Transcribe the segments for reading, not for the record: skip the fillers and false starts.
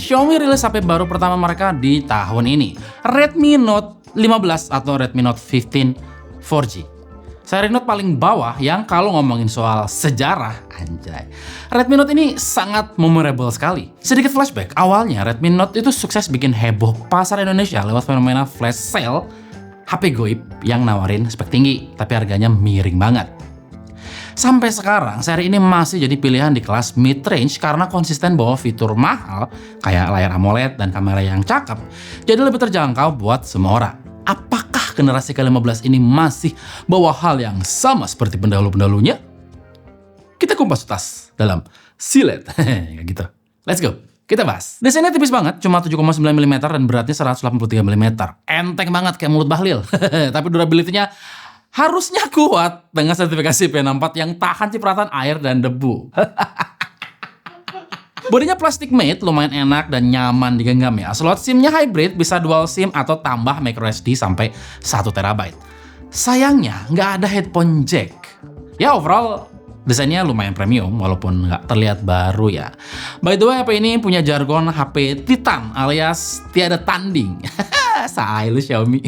Xiaomi rilis HP baru pertama mereka di tahun ini, Redmi Note 15 atau Redmi Note 15 4G. Seri Note paling bawah yang kalau ngomongin soal sejarah, anjay, Redmi Note ini sangat memorable sekali. Sedikit flashback, awalnya Redmi Note itu sukses bikin heboh pasar Indonesia lewat fenomena flash sale HP goib yang nawarin spek tinggi, tapi harganya miring banget. Sampai sekarang, seri ini masih jadi pilihan di kelas mid-range karena konsisten bawa fitur mahal kayak layar AMOLED dan kamera yang cakep, jadi lebih terjangkau buat semua orang. Apakah generasi ke-15 ini masih bawa hal yang sama seperti pendahulu-pendahulunya? Kita kupas tuntas dalam Silet. Gitu. Let's go. Kita bahas. Desainnya tipis banget, cuma 7,9 mm dan beratnya 183 mm. Enteng banget kayak mulut Bahlil. Tapi durability-nya harusnya kuat dengan sertifikasi P64 yang tahan cipratan air dan debu. Bodinya plastik made, lumayan enak dan nyaman digenggam ya. Slot SIM-nya hybrid, bisa dual SIM atau tambah microSD sampai 1 TB. Sayangnya, nggak ada headphone jack. Ya overall, desainnya lumayan premium walaupun nggak terlihat baru ya. By the way, HP ini punya jargon HP Titan alias tiada tanding. Say lu Xiaomi.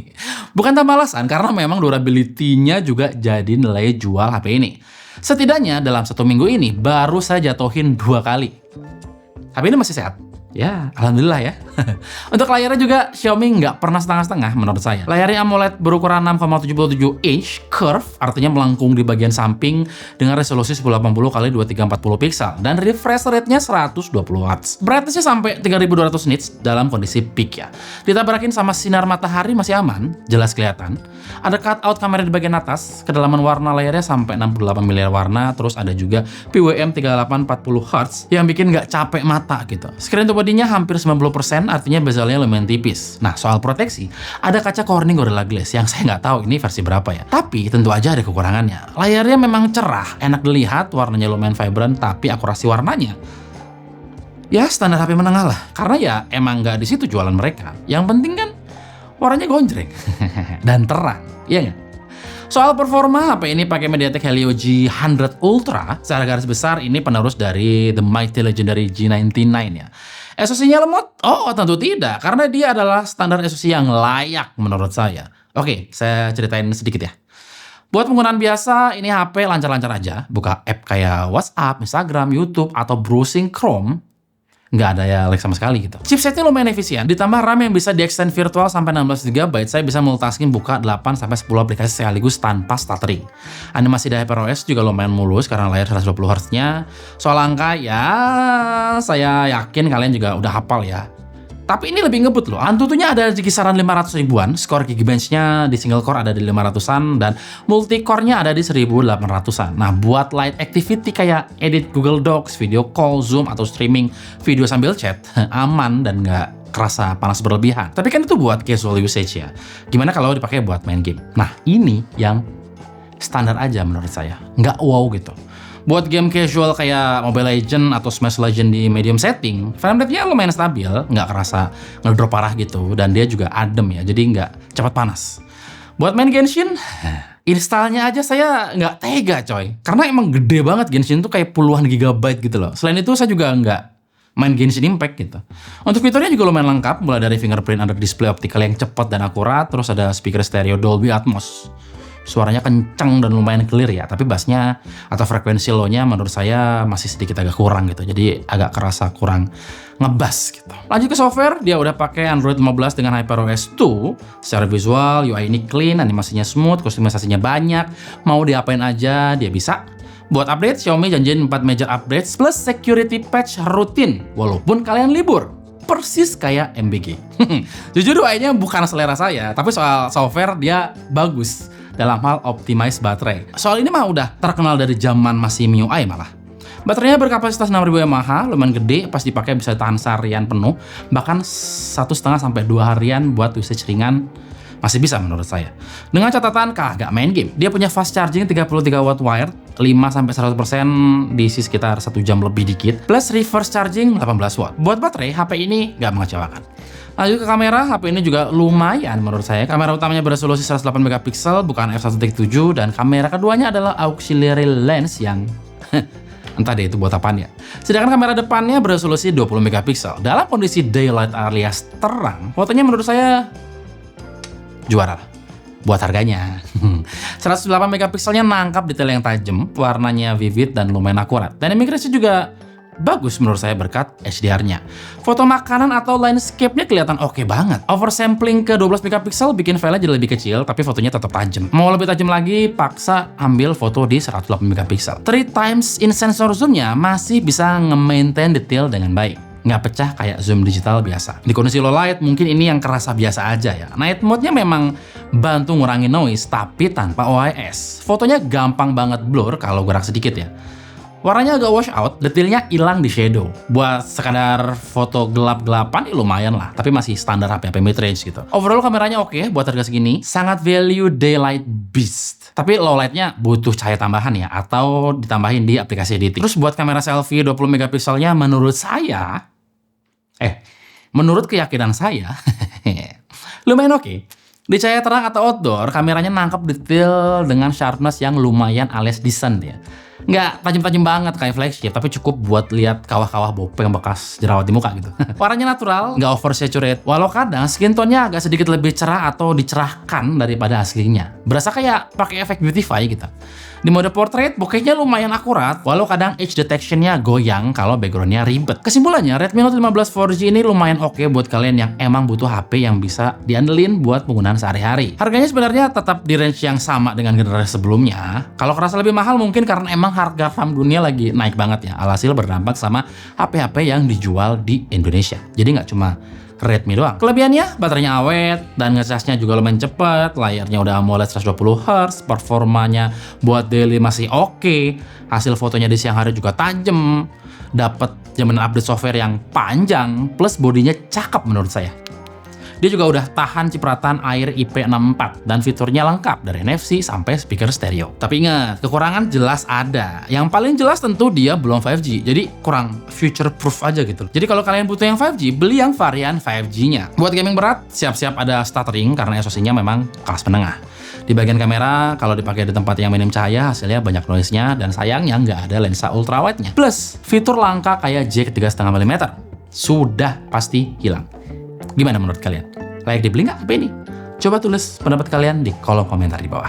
Bukan tanpa alasan karena memang durability-nya juga jadi nilai jual HP ini. Setidaknya dalam 1 minggu ini baru saya jatuhin 2 kali. HP ini masih sehat. Ya, alhamdulillah ya. Untuk layarnya juga Xiaomi nggak pernah setengah-setengah menurut saya. Layarnya AMOLED berukuran 6,77 inch curve, artinya melengkung di bagian samping dengan resolusi 1080 x 2340 pixel dan refresh rate-nya 120 Hz. Brightness-nya sampai 3200 nits dalam kondisi peak ya. Ditabrakin sama sinar matahari masih aman, jelas kelihatan. Ada cutout kamera di bagian atas, kedalaman warna layarnya sampai 68 miliar warna, terus ada juga PWM 3840 Hz yang bikin nggak capek mata gitu. Screen to bodinya hampir 90%, artinya bezelnya lumayan tipis. Nah, soal proteksi, ada kaca Corning Gorilla Glass yang saya nggak tahu ini versi berapa ya. Tapi tentu aja ada kekurangannya. Layarnya memang cerah, enak dilihat, warnanya lumayan vibrant, tapi akurasi warnanya ya standar HP menengah lah. Karena ya emang nggak di situ jualan mereka. Yang penting kan warnanya gonjreng dan terang, iya nggak? Soal performa, HP ini pakai MediaTek Helio G100 Ultra. Secara garis besar ini penerus dari the mighty legendary G99 ya. SoC-nya lemot? Oh, tentu tidak, karena dia adalah standar SoC yang layak menurut saya. Oke, saya ceritain sedikit ya. Buat penggunaan biasa, ini HP lancar-lancar aja. Buka app kayak WhatsApp, Instagram, YouTube, atau browsing Chrome, nggak ada ya lag sama sekali gitu. Chipsetnya lumayan efisien, ditambah RAM yang bisa di-extend virtual sampai 16 GB, saya bisa multitasking buka 8-10 aplikasi sekaligus tanpa stuttering. Animasi di HyperOS juga lumayan mulus karena layar 120 Hz-nya. Soal angka ya, saya yakin kalian juga udah hafal ya. Tapi ini lebih ngebut loh. Antutunya ada di kisaran 500 ribuan, skor Geekbench-nya di single core ada di 500-an, dan multi-core-nya ada di 1800-an. Nah, buat light activity kayak edit Google Docs, video call, Zoom, atau streaming video sambil chat, aman dan nggak kerasa panas berlebihan. Tapi kan itu buat casual usage ya. Gimana kalau dipakai buat main game? Nah, ini yang standar aja menurut saya. Nggak wow gitu. Buat game casual kayak Mobile Legends atau Smash Legends di medium setting, frame rate-nya lumayan stabil, nggak kerasa ngedrop parah gitu, dan dia juga adem ya, jadi nggak cepat panas. Buat main Genshin, installnya aja saya nggak tega coy, karena emang gede banget Genshin tuh kayak puluhan gigabyte gitu loh. Selain itu saya juga nggak main Genshin Impact gitu. Untuk fiturnya juga lumayan lengkap, mulai dari fingerprint under display optical yang cepat dan akurat, terus ada speaker stereo Dolby Atmos. Suaranya kenceng dan lumayan clear ya, tapi bassnya atau frekuensi low-nya menurut saya masih sedikit agak kurang gitu, jadi agak kerasa kurang ngebass gitu. Lanjut ke software, dia udah pakai Android 15 dengan HyperOS 2. Secara visual, UI ini clean, animasinya smooth, kustomisasinya banyak, mau diapain aja dia bisa. Buat update, Xiaomi janjiin 4 major updates plus security patch rutin walaupun kalian libur. Persis kayak MBG. Jujur UI-nya bukan selera saya, tapi soal software dia bagus dalam hal optimize baterai. Soal ini mah udah terkenal dari zaman masih MIUI malah. Baterainya berkapasitas 6000 mAh, lumayan gede, pas dipakai bisa tahan seharian penuh, bahkan 1,5 sampai 2 harian buat usage ringan masih bisa menurut saya. Dengan catatan kagak main game. Dia punya fast charging 33 watt wired, 5-100% diisi sekitar 1 jam lebih dikit, plus reverse charging 18 watt. Buat baterai, HP ini nggak mengecewakan. Lanjut ke kamera, HP ini juga lumayan menurut saya. Kamera utamanya beresolusi 108 megapiksel, bukan f1.7, dan kamera keduanya adalah auxiliary lens yang Entah deh itu buat apaan ya. Sedangkan kamera depannya beresolusi 20 megapiksel. Dalam kondisi daylight alias terang, fotonya menurut saya juara lah. Buat harganya. 108 megapikselnya nangkap detail yang tajam, warnanya vivid dan lumayan akurat. Dan imigrasi juga bagus menurut saya berkat HDR-nya. Foto makanan atau landscape-nya kelihatan oke banget. Oversampling ke 12 megapiksel bikin file jadi lebih kecil, tapi fotonya tetap tajam. Mau lebih tajam lagi, paksa ambil foto di 108 megapiksel. 3 times in sensor zoom-nya masih bisa nge-maintain detail dengan baik. Nggak pecah kayak zoom digital biasa. Di kondisi low light mungkin ini yang kerasa biasa aja ya. Night mode-nya memang bantu ngurangi noise tapi tanpa OIS. Fotonya gampang banget blur kalau gerak sedikit ya. Warnanya agak wash out, detailnya hilang di shadow. Buat sekadar foto gelap-gelapan lumayan lah, tapi masih standar HP mid-range gitu. Overall kameranya oke buat harga segini, sangat value daylight beast. Tapi low light-nya butuh cahaya tambahan ya, atau ditambahin di aplikasi editing. Terus buat kamera selfie 20 megapikselnya menurut saya, menurut keyakinan saya, lumayan oke. Di cahaya terang atau outdoor, kameranya nangkep detail dengan sharpness yang lumayan alias decent ya. Nggak tajam-tajam banget kayak flagship, tapi cukup buat lihat kawah-kawah bopeng bekas jerawat di muka gitu. Warnanya natural, nggak oversaturate, walau kadang skin tone-nya agak sedikit lebih cerah atau dicerahkan daripada aslinya. Berasa kayak pakai efek beautify gitu. Di mode portrait, bokehnya lumayan akurat, walau kadang edge detection-nya goyang kalau background-nya ribet. Kesimpulannya, Redmi Note 15 4G ini lumayan oke buat kalian yang emang butuh HP yang bisa diandelin buat penggunaan sehari-hari. Harganya sebenarnya tetap di range yang sama dengan generasi sebelumnya. Kalau kerasa lebih mahal mungkin karena emang harga RAM dunia lagi naik banget ya. Alhasil berdampak sama HP-HP yang dijual di Indonesia. Jadi nggak cuma Redmi doang. Kelebihannya, baterainya awet, dan ngecasnya juga lumayan cepet, layarnya udah AMOLED 120Hz, performanya buat daily masih oke, hasil fotonya di siang hari juga tajam, dapat jaminan update software yang panjang, plus bodinya cakep menurut saya. Dia juga udah tahan cipratan air IP64 dan fiturnya lengkap dari NFC sampai speaker stereo. Tapi ingat, kekurangan jelas ada. Yang paling jelas tentu dia belum 5G, jadi kurang future proof aja gitu. Jadi kalau kalian butuh yang 5G, beli yang varian 5G-nya. Buat gaming berat, siap-siap ada stuttering karena SoC-nya memang kelas menengah. Di bagian kamera, kalau dipakai di tempat yang minim cahaya, hasilnya banyak noise-nya dan sayangnya nggak ada lensa ultrawide-nya. Plus, fitur langka kayak jack 3,5 mm sudah pasti hilang. Gimana menurut kalian? Layak dibeli nggak HP ini? Coba tulis pendapat kalian di kolom komentar di bawah.